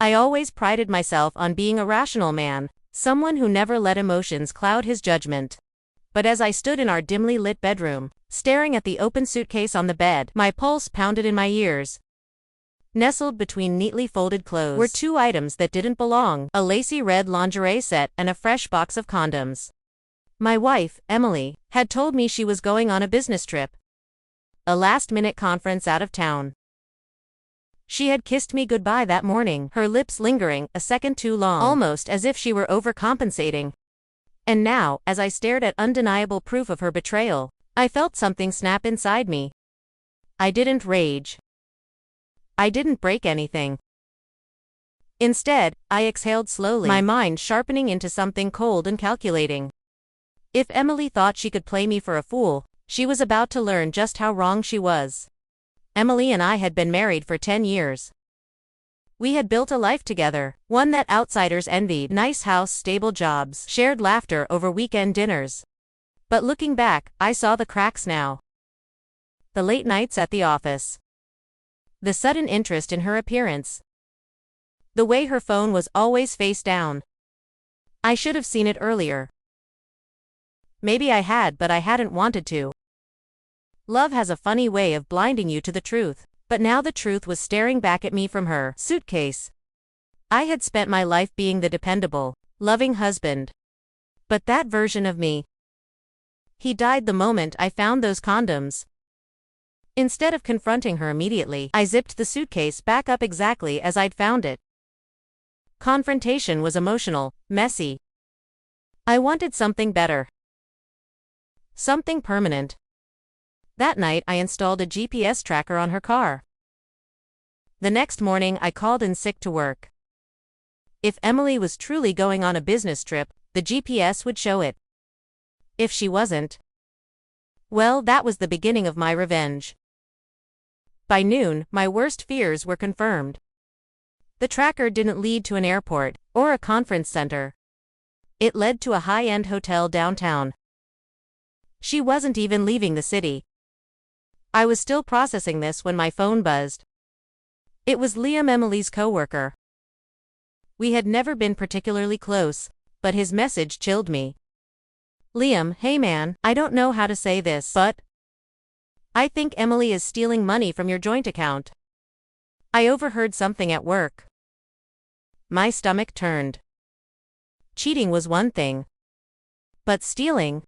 I always prided myself on being a rational man, someone who never let emotions cloud his judgment. But as I stood in our dimly lit bedroom, staring at the open suitcase on the bed, my pulse pounded in my ears. Nestled between neatly folded clothes were two items that didn't belong: a lacy red lingerie set and a fresh box of condoms. My wife, Emily, had told me she was going on a business trip. A last-minute conference out of town. She had kissed me goodbye that morning, her lips lingering a second too long, almost as if she were overcompensating. And now, as I stared at undeniable proof of her betrayal, I felt something snap inside me. I didn't rage. I didn't break anything. Instead, I exhaled slowly, my mind sharpening into something cold and calculating. If Emily thought she could play me for a fool, she was about to learn just how wrong she was. Emily and I had been married for 10 years. We had built a life together, one that outsiders envied: nice house, stable jobs, shared laughter over weekend dinners. But looking back, I saw the cracks now. The late nights at the office. The sudden interest in her appearance. The way her phone was always face down. I should have seen it earlier. Maybe I had, but I hadn't wanted to. Love has a funny way of blinding you to the truth, but now the truth was staring back at me from her suitcase. I had spent my life being the dependable, loving husband. But that version of me, he died the moment I found those condoms. Instead of confronting her immediately, I zipped the suitcase back up exactly as I'd found it. Confrontation was emotional, messy. I wanted something better. Something permanent. That night I installed a GPS tracker on her car. The next morning I called in sick to work. If Emily was truly going on a business trip, the GPS would show it. If she wasn't, well, that was the beginning of my revenge. By noon, my worst fears were confirmed. The tracker didn't lead to an airport or a conference center. It led to a high-end hotel downtown. She wasn't even leaving the city. I was still processing this when my phone buzzed. It was Liam, Emily's coworker. We had never been particularly close, but his message chilled me. Liam, hey man, I don't know how to say this, but I think Emily is stealing money from your joint account. I overheard something at work. My stomach turned. Cheating was one thing. But stealing?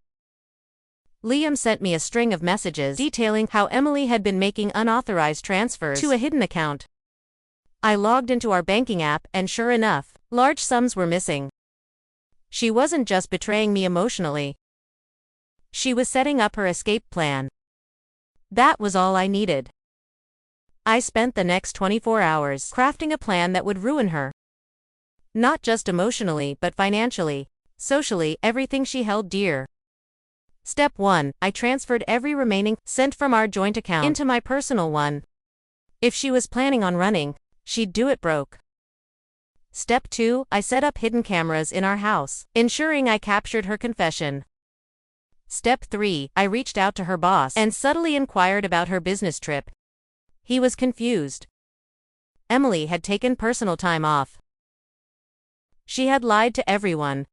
Liam sent me a string of messages detailing how Emily had been making unauthorized transfers to a hidden account. I logged into our banking app and sure enough, large sums were missing. She wasn't just betraying me emotionally. She was setting up her escape plan. That was all I needed. I spent the next 24 hours crafting a plan that would ruin her. Not just emotionally, but financially, socially, everything she held dear. Step 1, I transferred every remaining cent from our joint account into my personal one. If she was planning on running, she'd do it broke. Step 2, I set up hidden cameras in our house, ensuring I captured her confession. Step 3, I reached out to her boss and subtly inquired about her business trip. He was confused. Emily had taken personal time off. She had lied to everyone.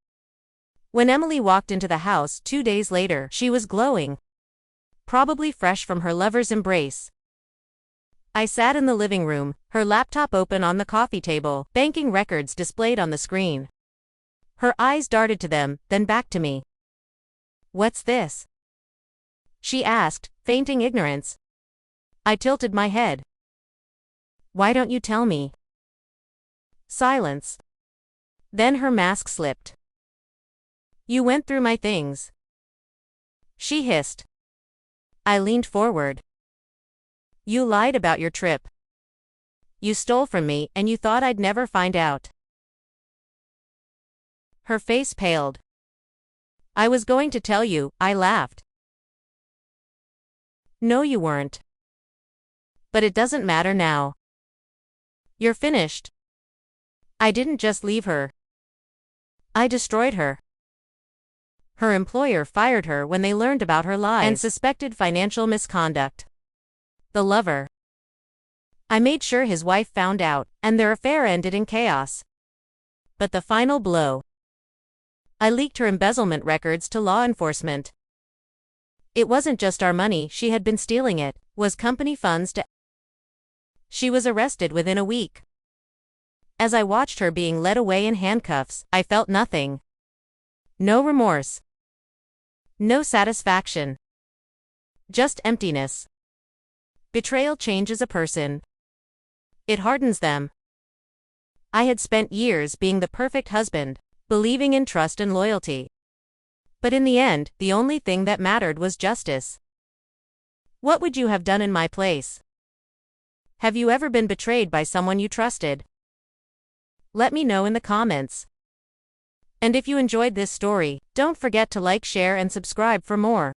When Emily walked into the house 2 days later, she was glowing. Probably fresh from her lover's embrace. I sat in the living room, her laptop open on the coffee table, banking records displayed on the screen. Her eyes darted to them, then back to me. What's this? She asked, feigning ignorance. I tilted my head. Why don't you tell me? Silence. Then her mask slipped. You went through my things. She hissed. I leaned forward. You lied about your trip. You stole from me and you thought I'd never find out. Her face paled. I was going to tell you, I laughed. No, you weren't. But it doesn't matter now. You're finished. I didn't just leave her. I destroyed her. Her employer fired her when they learned about her lies and suspected financial misconduct. The lover. I made sure his wife found out, and their affair ended in chaos. But the final blow. I leaked her embezzlement records to law enforcement. It wasn't just our money she had been stealing, it was company funds to. She was arrested within a week. As I watched her being led away in handcuffs, I felt nothing. No remorse. No satisfaction. Just emptiness. Betrayal changes a person. It hardens them. I had spent years being the perfect husband, believing in trust and loyalty. But in the end, the only thing that mattered was justice. What would you have done in my place? Have you ever been betrayed by someone you trusted? Let me know in the comments. And if you enjoyed this story, don't forget to like, share, and subscribe for more.